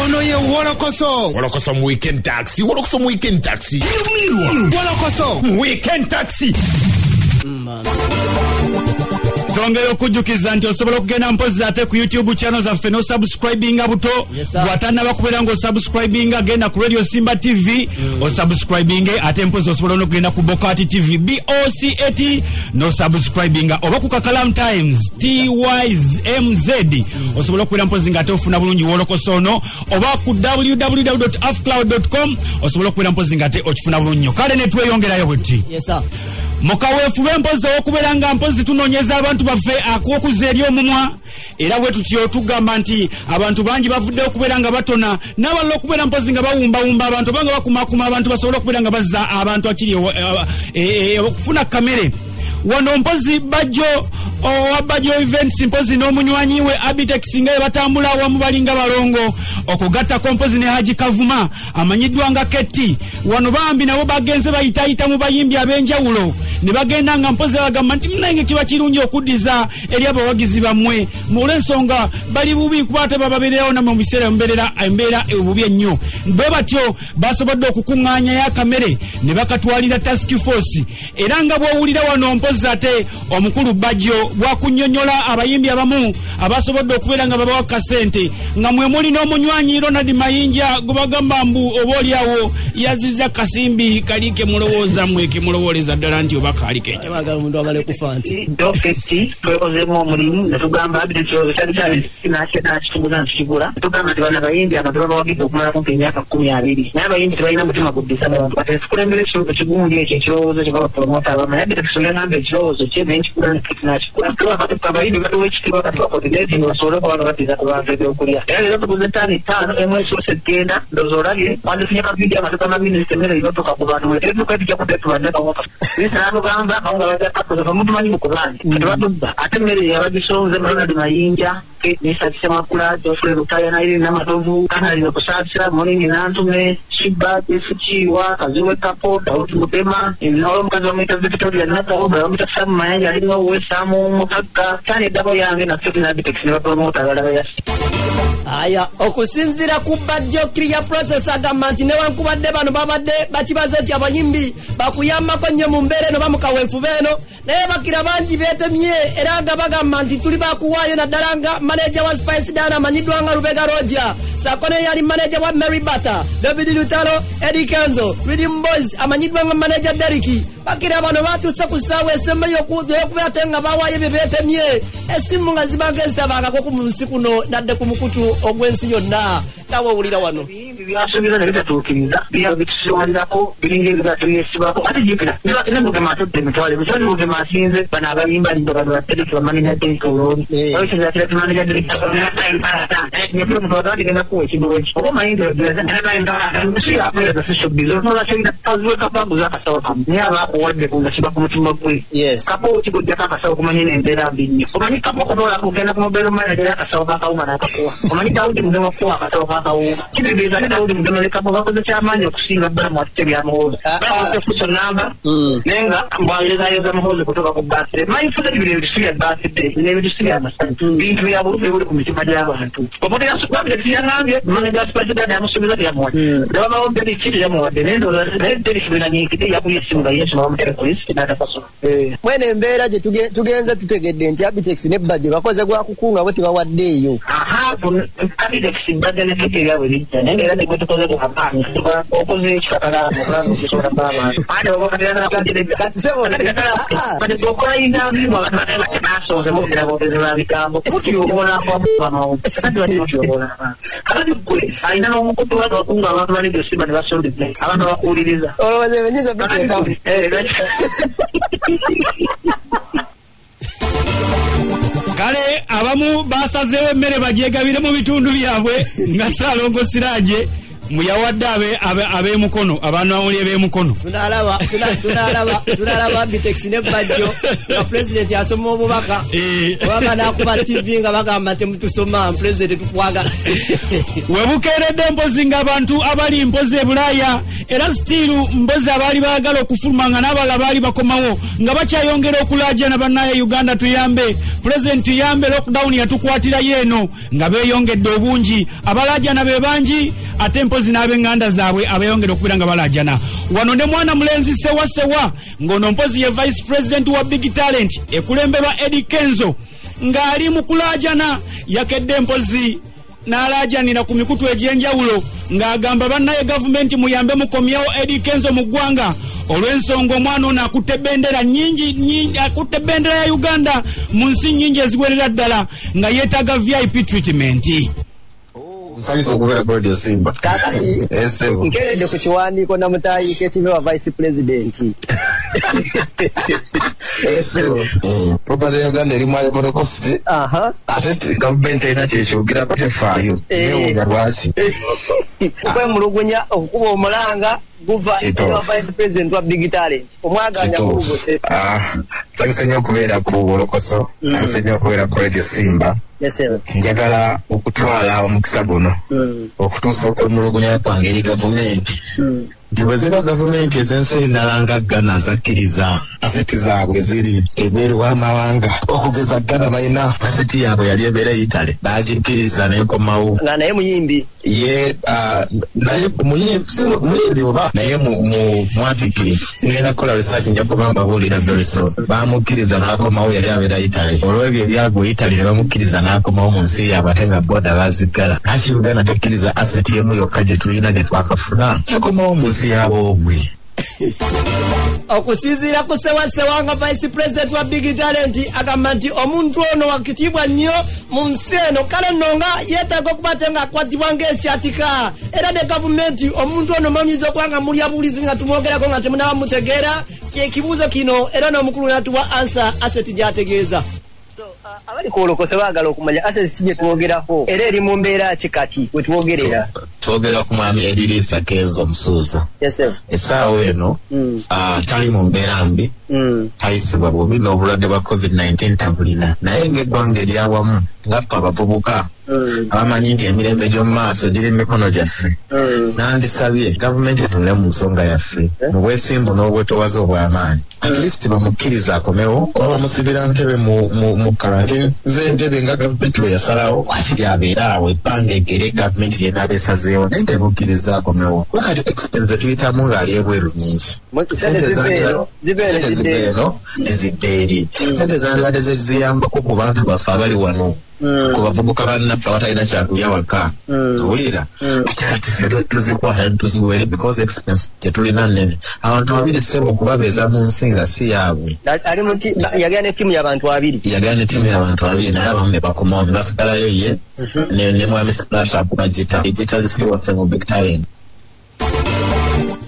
ono ye Wolokoso. Wolokoso mu weekend taxi. Wolokoso mu weekend taxi. Wolokoso mu weekend taxi. Tongera okujukiza nti osobola okugenda mpozi ate ku YouTube channel zaffe no subscribinga buto bwatana bakubera ngo subscribinga genda ku Radio Simba TV o subscribinge ate mpozi osobola okugenda ku Bokati TV BOCAT no subscribinga oba ku Kakalam Times TYMZ osobola okubera mpozi ngate ofuna bulungi Wolokoso ono oba ku www.afcloud.com osobola okubera mpozi ngate okifuna bulungi kale ne tweyongerayo buti mukawefu bempozi okuberanga mpozi tunonyeza abantu baffe akokuza eri omumwa era bwe tutyo tugamba nti abantu bangi bavudde okuberanga batona n'abalala okubera mpozi nga bawumba abantu banga bakumakuma abantu basobola okuberanga bazza abantu akiri okufuna kamere wano mpozi bajjo Bajo events mpozi n'omunywanyi we Abitex nga batambula awamu balinga balongo okugatta kompozi ne Haji Kavuma amanyiddwa nga Ketti wano bambi nabo bagenze bayitayita mu bayimbi abenjawulo ne bagenda nga mpozi bagamba nti mnange kiba kirungi okuddiza eri abawagizi bamwe mu lensonga bali bubi kubate bababeerawo na mu biseera embeera obubi ennyo bwe batyo basobodde okukuŋŋaanya ya kamere ne bakatwalira task force era nga bw'owulira wano mpozi ate omukulu Bajo bwakunnyonnyola abayimbi abamu abasobodde okubeera nga babawa kasente nga mwe muli n'omunywanyi Ronald Mayinja gubagamba mbu oboolyawo yazizza kasimbi kalike mulowooza mwe kemulowooleza ddala nti oba kaalike ekyo omuntu abale kufa nti doketi twekozemu omulimu ne tugamba abitekirozo kyali kyali nakitubuza ntikigula tugamba nti bana bayimbi abantu babawagidde okumala kumpi emyaka 12 naye abayimbi tebalina mutima guddisa bantu kati tukulembera ekigundi ekyo ekirowoozo kye babapromota abamu naye bitekisole ngamba ekirowoozo kye nenkikula nakikula abayimbi batuwa ekitiibwa kati bakoordinate basobole okuba baddiza ku bantu ebyokulya era leero tuguze ttaani 5 emu esoose egenda ndowooza olabye wandifunye kavidiyo amatoka maminisita emmere ibatoka ku bantu mwetetuka etujja tubadde kawaka bisanabugamba nga bajja kakoza bamutumanyi mu kubangi kati batudda ate emmere yabagisonze Ronald Mayinja nisatise makula Jofre Lutaya nairi namatovu kanalina kusatira Moringi Nantume Shiba Efuchiwa Kaziwe Kapo Dauti Mutema Inolo mkazi wa mita Victoria Nata Oba Wamita Samu Mayanja Lino Uwe Samu Mutaka Chani Dabo Yange na Kyoki na Bitex Niwa Promota Wala Yasi aya okusinzira ku Bajo kriya process agamba nti newankubadde bano babadde bakibaze nti abayimbi bakuyambako nnyo mu mbeera eno bamukaweefu beeno naye bakira bangi beetemye era nga bagamba nti tuli bakuwaayo naddala nga manager wa Spice Dana amanyiddwa nga Lubega Roger Sakone yali manager wa Mary Bata David Lutalo Eddie Kenzo Rhythm Boys amanyiddwa nga manager Deriki bakira bano batuse ku ssaawa esembe y'okubeate nga bawaayo bye beetemye essimu nga zibanga ezitabangako ku munsi kuno nadde ku mukutu ogw'ensi yonna tawe owulira wano byasuubiza ne bitatuukiriza bitusiwalirako biringa ebigatuyesibako ate jikira ne mugema atudde emitwale mukyali mugema asinze bano abayimba alimba bano batereki bamanya dereki oloni okizaatira tumanaja dereki nyekiro mutwala adigenda kuwa ekigogo eki oba mayinza musiyakulegasishobizonolashoira taziweka baguza akasawo kamu naye abakuwadde kungasiba ku mutima gwe kapo okiguddeko akasawo kumanye n'embeera mbi nnyo omanyi kapo okutolako kugenda ku mobile manager akasawo kakawuma n'akakuwa omanyi Dawudi mugema kuwa akasawo kakawuma kitegeeza ne Dawudi mugema ne kapo bakoze kyamaanyi okusinga bbala mu atite byamuhoozi bakutefuso namba naye nga mbwayozayoza muhoozi kutuuka ku basire manyi fuza ebintu ebitusi bya baside n'ebitusi bya masanyu bintu bya bulufu ebuli ku mitima gy'abantu omuntu yasukubabire tiyangambye manager Spice yamusuubiza byamuwadde nebabawo deriki yamuwadde naye ndowooza naye deriki bwenanyiikidde yakubye essimu nga yesu bamutere polisi n'atafasola mwene embeera gye tugenze tutegedde nti Abitex ne Bajo bakoze gwa kukunga bwe tebawaddeeyo Abitex Bajo ne Ketti ebyabwe bijja naye era ne gwe tukoze ku kapaani okoze ekikakala okulanga okusobola b'abantu ate kati okola yinambimu abantu batebasooze mubira boogezi ba bigambo kutiyobolamu bano kati batiyobolamu kati gwe alina n'omukutu watu wakunga abantu balibyo simba ne basondedde abantu bakuwuliriza olowooza ebenyiza biteekamu kale abamu basazeewo emmere bagyegabire mu bitundu byabwe nga Saalongo Siraaje muyawadde ab'emukono abanawuli eb'emukono tunalaba Bitex ne Bajjo nga president asoma obubaka obubaka nakuba TV nga bagamba temutusoma president tukwaga webukeeredde mpozi ng'abantu abali mpozi e Bulaaya era stiru mpozi abaali baagala okufuluma nga n'abalala baali bakomawo nga bakyayongera okulaajana bannaye Uganda tuyambe president tuyambe lockdown yatukwatira yeeno nga beeyongedde obungi abalaajana be bangi ate mpozi n'ab'enganda zaabwe abayongera okubeera nga balaajana wano ne mwana mulenzi sewa ng'ono mpozi ye vice president wa Big Talent ekulembebwa Eddie Kenzo ng'ali mu kulaajana yakedde mpozi n'alaajanira ku mikutu egy'enjawulo ng'agamba bannaye gavumenti muyambe mukomyawo Eddie Kenzo mu ggwanga olw'ensonga omwana ono akutte bendera nyingi akutte bendera ya Uganda mu nsi nnyingi eziwerera ddala nga yeetaaga VIP treatment. Nsanyusa okubeera Radio Simba. Kakati nkeredde ku kiwandiiko na mutayi ketibe wa vice president. Propaganda Uganda eri mu Ivory Coast. Ate gavumenti erina kyekyogera batefaayo. Neewuunya lwaki. Okwemulugunya okukuba omulanga guva vice president wa Big Talent. Omwaganya kugose. Nsanyusa nnyo okubeera ku Wolokoso. Nsanyusa nnyo okubeera ku Radio Simba. Njagala okutwala omukisa guno okutuusa okwemulugunya kwange eri gavumenti nti bwe ziba gavumenti ez'ensi endala nga Ghana zakkiriza aseti zaabwe ziri ebweru w'amawanga okugeza Ghana balina aseti yaabwe yali ebeera Italy baagikkiriza nekomawo nga naye muyimbi ye naye muyimbi oba naye mwatiikirivu ngenda kukola research nja kuba mbabuulira very soon baamukkiriza n'akomawo yali abeera Italy olw'ebyo ebyagwa Italy ne bamukkiriza n'akomawo mu nsi yaabwe ate nga boda baziggala lwaki Uganda tekkiriza aseti emu yokka gye tulina gye twakafuna yakomawo mu nsi yaabo obwe okusinziira ku sewa nga vice president wa Big Talent agamba nti omuntu ono wakitibwa nnyo mu nsi eno kale nno nga yeetaaga okuba te nga akwatibwa ng'ekyatika era ne gavumenti omuntu ono mwamyiza okuba nga muli abuulizi nga tumwogerako nga temunaba mutegeera ekibuuzo kino era n'omukulu natuwa ansa aseti gy'ategeeza. Abali kuolokose baagala okumanya asset kije twogerako era eri mu mbeera ki kati we twogerera twogera ku mwami Edirisa Kenzo Musuuza. Yes sir. Essaawa eno tali mu mbeera mbi tayisibwa bubi n'obulwadde bwa COVID-19 tabulina naye ng'eggwanga eryawamu nga ffe abavubuka abamanyi nti emirembe gy'omu maaso giri mu mikono gyaffe nandisabye gavumenti etunule mu nsonga yaffe mu bwesimbu n'obwetowaze obw'amaanyi at least bamukkiriza akomewo oba bamusibira ntebe mu karantine z'entebe nga gavumenti bwe yasalawo kwakiri abeera awo ebbanga eggere gavumenti lyenaaba esazeewo naye temukkiriza akomewo wakati expense tuyitamu ng'ali ebweru nyingi zibeeno nezidde eri sente zandibadde zeziyambako ku bantu baffe abali wano ku bavubuka bannaffe abatalina kyakulya waka tuwulira ate kati ffe tuzikwata tuziwere because expense tetulina nnene abantu babiri ssebo okubabeeza mu nsi nga si yaabwe yagera ne ttiimu y'abantu babiri naye abamu ne bakomawo ne basigalayo ye ne mwami Splash akuba gita waffe mu Big Talent.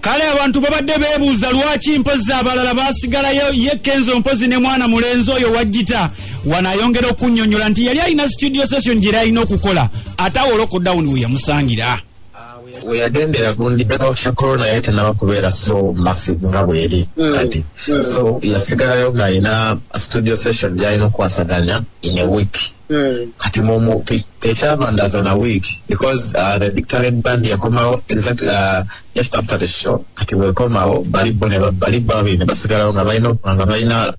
Kale abantu babadde beebuuza lwaki mpozi abalala baasigalayo ye Kenzo mpozi ne mwana mulenzi oyo wajjita wanayongera okunnyonnyola nti yali alina studio session gye alina okukola ate awo lockdown we yamusangira we yagendera gundi breakout ya corona yete nawa kubeera so massive nga bweri kati so yasigalayo ng'alina studio session gy'alina okwasaganya in a week kati momo tekyabandaza na week because the Big Talent band yakomawo exactly just after the show kati wekomawo balibo babiri ne basigalawo nga balina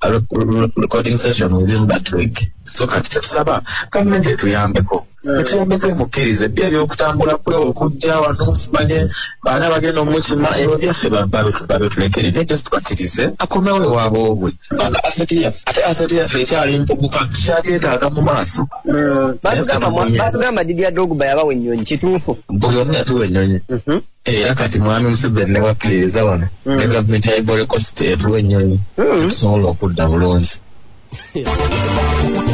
recording session within that week so kati tetusaba gavumenti etuyambeko etuyambeko emukkirize bya byokutambula kwe okujja wano simanye baana bagenda omukima ebyo byaffe babetulekere naye just tubakkirize akomewo ewaabwe obwe ate aseti yaffe ekyali mpuguka tukyalyetaaga mu maaso batugamba Didier Drogba yabawa ennyonyi kituufu buli omu yatuwa ennyonyi era kati mwami Museveni ne wakkiririza wano ne gavumenti ya Ivory Coast etuwa ennyonyi tusobola okudda bulungi.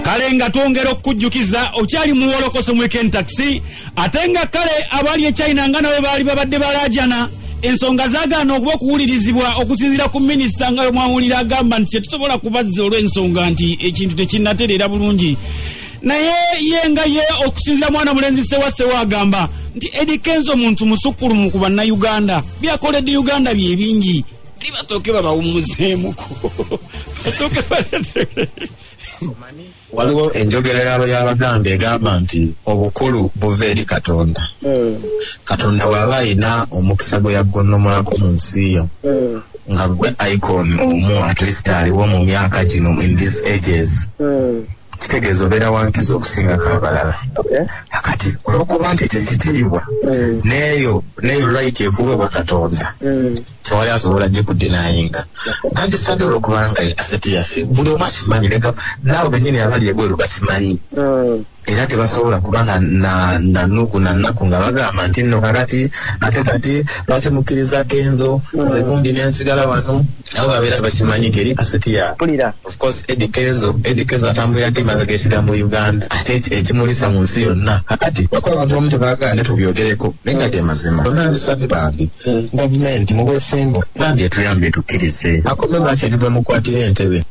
Kale nga twongera okujjukiza okyali mu Wolokoso mu Weekend Taxi ate nga kale abali e China nga nawe baali babadde balaajana ensonga zaagaana okuba okuwulirizibwa okusinziira ku minisita nga mwawulira agamba nti tetusobola kubazza olw'ensonga nti ekintu tekinnatereera bulungi naye ye nga ye okusinziira mwana mulenzi sewa agamba nti Eddie Kenzo muntu musukulu mu kubanna Uganda byakoledde Uganda bye bingi libatoke babawumuzeemuko batoke balete waliwo enjogera y'Abaganda egamba nti obukulu buva eri Katonda. Katonda bw'aba alina omukisa gwe yaggonnomolako mu nsi yo nga gwe icon omu at least aliwo mu myaka gino in these ages kitegeeza obeera wankiza okusingako abalala. Akati olwokuba nti kyekitiibwa neeyo right ekubebwa Katonda tewali asobola gye kudinayinga anti saga olwokubanga aseti yaffe buli omu akimanyi leka naawe bennyini abali ebweru bakimanyi era tebasobola kuba na nuku na nnaku nga bagamba nti nno kakati ate kati bakimukkiriza Kenzo sekundi nensigala wano nabo babeera bakimanyi nti eri aseti ya of course Eddie Kenzo atambulirako emabega ekigambo Uganda ate ekimulisa mu nsi yonna kakati bakola abantu bamu tebagande tubyogereko naye nga ge mazima nabisabye bange gavumenti mu bwesimbu bambi etuyambe tukkirize akome baki eribwe mukwatira entebe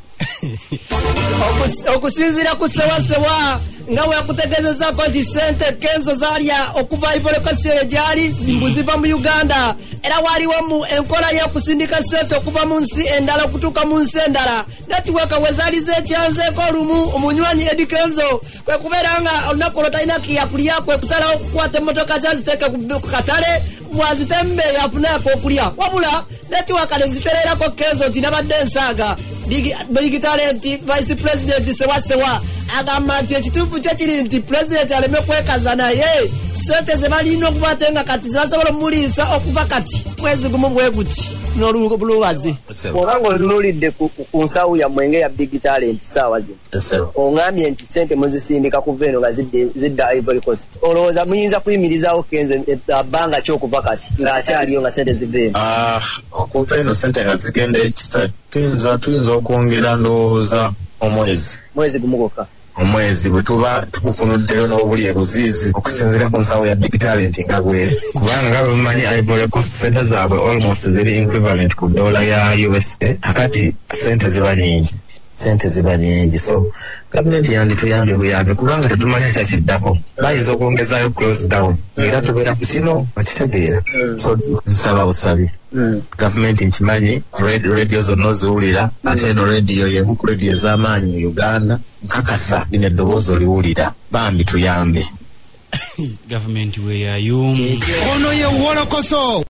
okusinziira ku sewasewa nga weyakutegezezako nti sente Kenzo zalya okuva Ivory Coast gyali ziva mu Uganda era waliwo mu enkola y'okusindika sente okuva mu nsi endala okutuuka mu nsi endala netiweka wezaaliza ekyanzeeko olumu omunywanyi Eddie Kenzo kwe kubeera nga olunaku olwo talina kiyakulya kwe kusalawo okukwata emmotoka kyaziteeke ku katale mwazitembe yafunaako okulya wabula netiweka nezitererako Kenzo nti nabadde ensaaga big talent vice president sewasewa agamba nti ekituufu kye kiri nti president aleme kwekaza naye sente ze balina okuba ate nga kati zibasobola omuliisa okuva kati mwezi gumu bwe guti n'olulubazi obanga otunuulidde ku nsawo yammwe nga ya big talent saawa zino oŋambye nti sente muzisindika kuva eno nga zidda Ivory Coast olowooza muyinza kuyimirizaawo Kenzo ebbanga ki okuva kati ng'akyaliyo nga sente ziva eno okuva eno sente nga zigenda ekita tuyinza okwongera ndowooza omwezi gumu gwokka omwezi bwe tuba tukufunuddeyo n'obuli ebuziizi okusinziira ku nsawo ya big talent nga bweri kubanga nga bwemumanyi Ivory Coast sente zaabwe almost ziri equivalent ku dola ya USA akati sente ziba nyingi so gavumenti yandituyambye buyambe kubanga tetumanya kyakiddako bayinza okwongezaayo close down era tubeera ku kino bakitegeera so nsaba busabi gavumenti nkimanyi radio zonna oziwulira ate eno radio yemu ku radio ez'amaanyi mu Uganda nkakasa lino eddoboozi oliwulira bambi tuyambe gavumenti weeyayumu ono ye Wolokoso